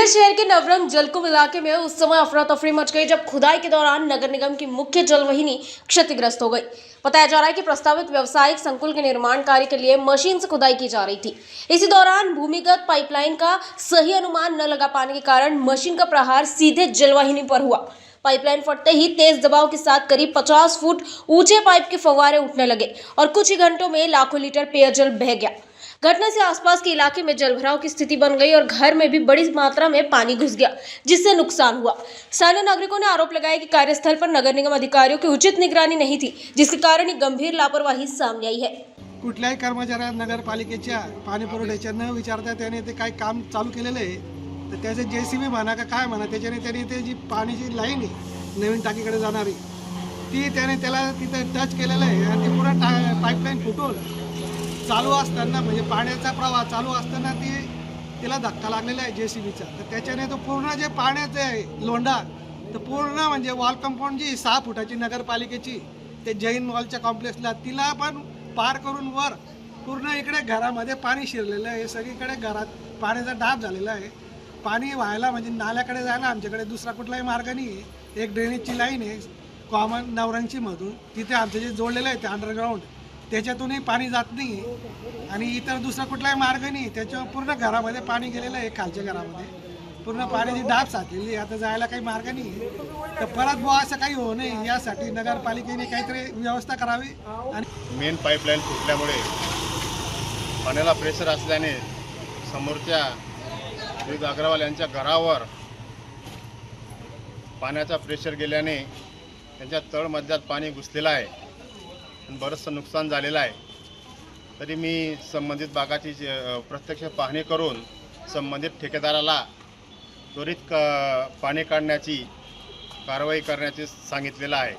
शहर के नवरंग जलकुंभ इलाके में उस समय अफरा तफरी मच गई जब खुदाई के दौरान नगर निगम की मुख्य जलवाहिनी क्षतिग्रस्त हो गई। बताया जा रहा है कि प्रस्तावित व्यावसायिक संकुल के निर्माण कार्य के लिए मशीन से खुदाई की जा रही थी। इसी दौरान भूमिगत पाइपलाइन का सही अनुमान न लगा पाने के कारण मशीन का प्रहार सीधे जलवाहिनी पर हुआ। पाइपलाइन फटते ही तेज दबाव के साथ करीब 50 फुट ऊंचे पाइप के फव्वारे उठने लगे और कुछ ही घंटों में लाखों लीटर पेयजल बह गया। घटना से आसपास के इलाके में जलभराव की स्थिति बन गई और घर में भी बड़ी मात्रा में पानी घुस गया, जिससे नुकसान हुआ। स्थानीय नागरिकों ने आरोप लगाया कि कार्यस्थल पर नगर निगम अधिकारियों की उचित निगरानी नहीं थी, जिसके कारण गंभीर लापरवाही सामने आई है। कुठल्याही कर्मचाऱ्या नगरपालिकेच्या पाणी पुरवठ्याच्या न विचारता त्याने ते काय काम चालू केलेलं आहे, तर त्याचे जेसीबी म्हणा का काय म्हणा, त्याच्याने त्याने ते जी पाण्याची लाईन आहे नवीन टाकीकडे जाणारी ती त्याने त्याला तिथे टच केलेलं आहे आणि ती पूर्ण पाईपलाईन फुटून चालू असताना म्हणजे पाण्याचा प्रवाह चालू असताना तिला धक्का लागलेला आहे जेसीबीचा। तर त्याच्याने तो पूर्ण जे पाण्याचं आहे लोंढा तर पूर्ण म्हणजे वॉल कंपाऊंड जी 6 फुटाची नगरपालिकेची ते जैन मॉलच्या कॉम्प्लेक्सला तिला पण पार करून वर पूर्ण इकडे घरामध्ये पाणी शिरलेलं आहे। सगळीकडे घरात पाण्याचा डाब झालेला आहे। पाणी व्हायला म्हणजे नाल्याकडे जायला आमच्याकडे दुसरा कुठलाही मार्ग नाही आहे। एक ड्रेनेजची लाईन आहे कॉमन नवरंगची मधून, तिथे आमचं जे जोडलेलं आहे ते अंडरग्राऊंड त्याच्यातूनही पाणी जात नाही आणि इतर दुसरा कुठलाही मार्ग नाही। त्याच्यावर पूर्ण घरामध्ये पाणी गेलेलं आहे, खालच्या घरामध्ये पूर्ण पाण्याची डाब साचलेली आहे। आता जायला काही मार्ग नाही, तर परत बुवा असं काही होऊ नये यासाठी नगरपालिकेने काहीतरी व्यवस्था करावी। आणि मेन पाईपलाईन फुटल्यामुळे पाण्याला प्रेशर असल्याने समोरच्या विविध अग्रवाल यांच्या घरावर पाण्याचा प्रेशर गेल्याने त्यांच्या तळमजल्यात पाणी घुसलेलं आहे आणि बरंचसं नुकसान झालेलं आहे। तरी मी संबंधित भागाची प्रत्यक्ष पाहणी करून संबंधित ठेकेदाराला त्वरित पाणी काढण्याची कारवाई करण्याचे सांगितलेलं आहे।